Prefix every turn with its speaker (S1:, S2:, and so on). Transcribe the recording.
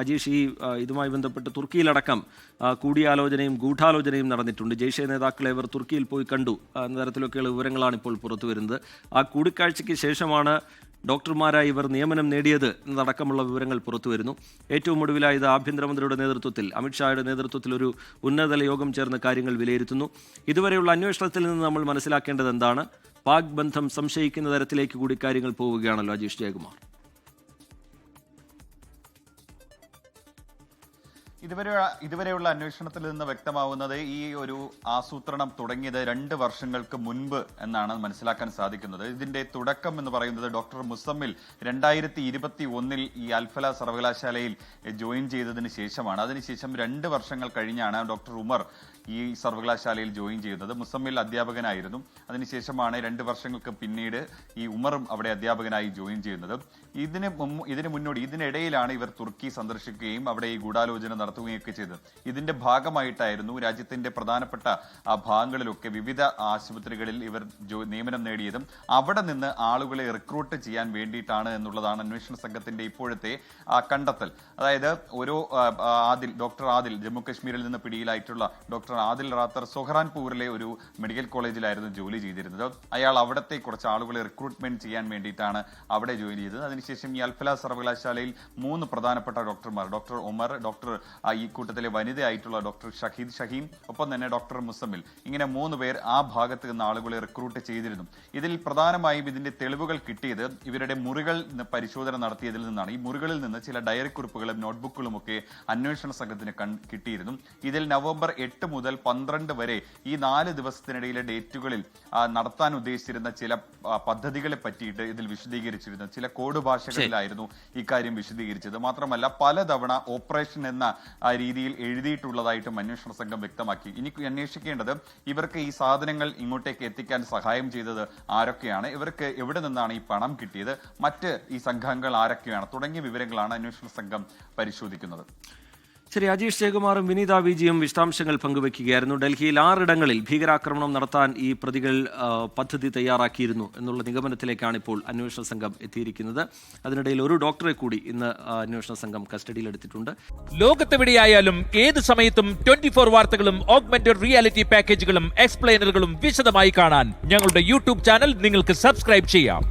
S1: അജീഷ്, ഇതുമായി ബന്ധപ്പെട്ട് തുർക്കിയിലടക്കം കൂടിയാലോചനയും ഗൂഢാലോചനയും നടന്നിട്ടുണ്ട്. ജെയ്ഷെ നേതാക്കളെ ഇവർ തുർക്കിയിൽ പോയി കണ്ടു എന്ന തരത്തിലൊക്കെയുള്ള വിവരങ്ങളാണ് ഇപ്പോൾ പുറത്തു വരുന്നത്. ആ കൂടിക്കാഴ്ചയ്ക്ക് ശേഷമാണ് ഡോക്ടർമാരായി ഇവർ നിയമനം നേടിയത് എന്നതടക്കമുള്ള വിവരങ്ങൾ പുറത്തു വരുന്നു. ഏറ്റവും ഒടുവിലായത് ആഭ്യന്തരമന്ത്രിയുടെ നേതൃത്വത്തിൽ, അമിത്ഷായുടെ നേതൃത്വത്തിൽ ഒരു ഉന്നതതല യോഗം ചേർന്ന് കാര്യങ്ങൾ വിലയിരുത്തുന്നു. ഇതുവരെയുള്ള അന്വേഷണത്തിൽ നിന്ന് നമ്മൾ മനസ്സിലാക്കേണ്ടത് എന്താണ്? പാക് ബന്ധം സംശയിക്കുന്ന തരത്തിലേക്ക് കൂടി കാര്യങ്ങൾ പോവുകയാണല്ലോ അജീഷ് ജയകുമാർ.
S2: ഇതുവരെയുള്ള അന്വേഷണത്തിൽ നിന്ന് വ്യക്തമാവുന്നത് ഈ ഒരു ആസൂത്രണം തുടങ്ങിയത് 2 വർഷങ്ങൾക്ക് മുൻപ് എന്നാണ് മനസ്സിലാക്കാൻ സാധിക്കുന്നത്. ഇതിന്റെ തുടക്കം എന്ന് പറയുന്നത് ഡോക്ടർ മുസമ്മിൽ 2021 ഈ അൽഫല സർവകലാശാലയിൽ ജോയിൻ ചെയ്തതിന് ശേഷമാണ്. അതിനുശേഷം 2 വർഷങ്ങൾ കഴിഞ്ഞാണ് ഡോക്ടർ ഉമർ ഈ സർവകലാശാലയിൽ ജോയിൻ ചെയ്യുന്നത്. മുസമ്മിൽ അധ്യാപകനായിരുന്നു. അതിനുശേഷമാണ് 2 വർഷങ്ങൾക്ക് പിന്നീട് ഈ ഉമറും അവിടെ അധ്യാപകനായി ജോയിൻ ചെയ്യുന്നത്. ഇതിനിടയിലാണ് ഇവർ തുർക്കി സന്ദർശിക്കുകയും അവിടെ ഈ ഗൂഢാലോചന നടത്തുകയൊക്കെ ചെയ്തത്. ഇതിന്റെ ഭാഗമായിട്ടായിരുന്നു രാജ്യത്തിന്റെ പ്രധാനപ്പെട്ട ഭാഗങ്ങളിലൊക്കെ വിവിധ ആശുപത്രികളിൽ ഇവർ നിയമനം നേടിയതും അവിടെ നിന്ന് ആളുകളെ റിക്രൂട്ട് ചെയ്യാൻ വേണ്ടിയിട്ടാണ് എന്നുള്ളതാണ് അന്വേഷണ സംഘത്തിന്റെ ഇപ്പോഴത്തെ കണ്ടെത്തൽ. അതായത് ഡോക്ടർ ആദിൽ, ജമ്മു കശ്മീരിൽ നിന്ന് പിടിയിലായിട്ടുള്ള ഡോക്ടർ ആദിൽ റാത്തർ സൊഹ്റാൻപൂരിലെ ഒരു മെഡിക്കൽ കോളേജിലായിരുന്നു ജോലി ചെയ്തിരുന്നത്. അയാൾ അവിടത്തെ കുറച്ച് ആളുകളെ റിക്രൂട്ട്മെന്റ് ചെയ്യാൻ വേണ്ടിയിട്ടാണ് അവിടെ ജോലി ചെയ്തത്. അതിനുശേഷം ഈ അൽഫല സർവകലാശാലയിൽ 3 പ്രധാനപ്പെട്ട ഡോക്ടർമാർ, ഡോക്ടർ ഉമർ, ഡോക്ടർ ഈ കൂട്ടത്തിലെ വനിതയായിട്ടുള്ള ഡോക്ടർ ഷഹീം, ഒപ്പം തന്നെ ഡോക്ടർ മുസമ്മിൽ, ഇങ്ങനെ 3 പേർ ആ ഭാഗത്ത് നിന്ന് ആളുകളെ റിക്രൂട്ട് ചെയ്തിരുന്നു. ഇതിൽ പ്രധാനമായും ഇതിന്റെ തെളിവുകൾ കിട്ടിയത് ഇവരുടെ മുറികൾ പരിശോധന നടത്തിയതിൽ നിന്നാണ്. ഈ മുറികളിൽ നിന്ന് ചില ഡയറി കുറിപ്പുകളും നോട്ട്ബുക്കുകളും ഒക്കെ അന്വേഷണ സംഘത്തിന് കിട്ടിയിരുന്നു. ഇതിൽ നവംബർ 8 മുതൽ 12 വരെ ഈ 4 ദിവസത്തിനിടയിലെ ഡേറ്റുകളിൽ നടത്താൻ ഉദ്ദേശിച്ചിരുന്ന ചില പദ്ധതികളെ പറ്റിയിട്ട് ഇതിൽ വിശദീകരിച്ചിരുന്നു. ചില കോഡ് ഭാഷകളിലായിരുന്നു ഇക്കാര്യം വിശദീകരിച്ചത്. മാത്രമല്ല പലതവണ ഓപ്പറേഷൻ എന്ന രീതിയിൽ എഴുതിയിട്ടുള്ളതായിട്ടും അന്വേഷണ സംഘം വ്യക്തമാക്കി. ഇനി അന്വേഷിക്കേണ്ടത് ഇവർക്ക് ഈ സാധനങ്ങൾ ഇങ്ങോട്ടേക്ക് എത്തിക്കാൻ സഹായം ചെയ്തത് ആരൊക്കെയാണ്, ഇവർക്ക് എവിടെ നിന്നാണ് ഈ പണം കിട്ടിയത്, മറ്റ് ഈ സംഘങ്ങൾ ആരൊക്കെയാണ് തുടങ്ങിയ വിവരങ്ങളാണ് അന്വേഷണ സംഘം പരിശോധിക്കുന്നത്.
S1: ശരി, അജീഷ് ജയകുമാറും വിനീത വിജിയും വിശദാംശങ്ങൾ പങ്കുവയ്ക്കുകയായിരുന്നു. ഡൽഹിയിൽ 6 ഇടങ്ങളിൽ ഭീകരാക്രമണം നടത്താൻ ഈ പ്രതികൾ പദ്ധതി തയ്യാറാക്കിയിരുന്നു എന്നുള്ള നിഗമനത്തിലേക്കാണ് ഇപ്പോൾ അന്വേഷണ സംഘം എത്തിയിരിക്കുന്നത്. അതിനിടയിൽ ഒരു ഡോക്ടറെ കൂടി ഇന്ന് അന്വേഷണ സംഘം കസ്റ്റഡിയിലെടുത്തിട്ടുണ്ട്.
S3: ലോകത്തെവിടെയായാലും ഏത് സമയത്തും 24 വാർത്തകളും ഓഗ്മെന്റഡ് റിയാലിറ്റി പാക്കേജുകളും എക്സ്പ്ലെയിനറുകളും വിശദമായി കാണാൻ ഞങ്ങളുടെ യൂട്യൂബ് ചാനൽ നിങ്ങൾക്ക് സബ്സ്ക്രൈബ് ചെയ്യാം.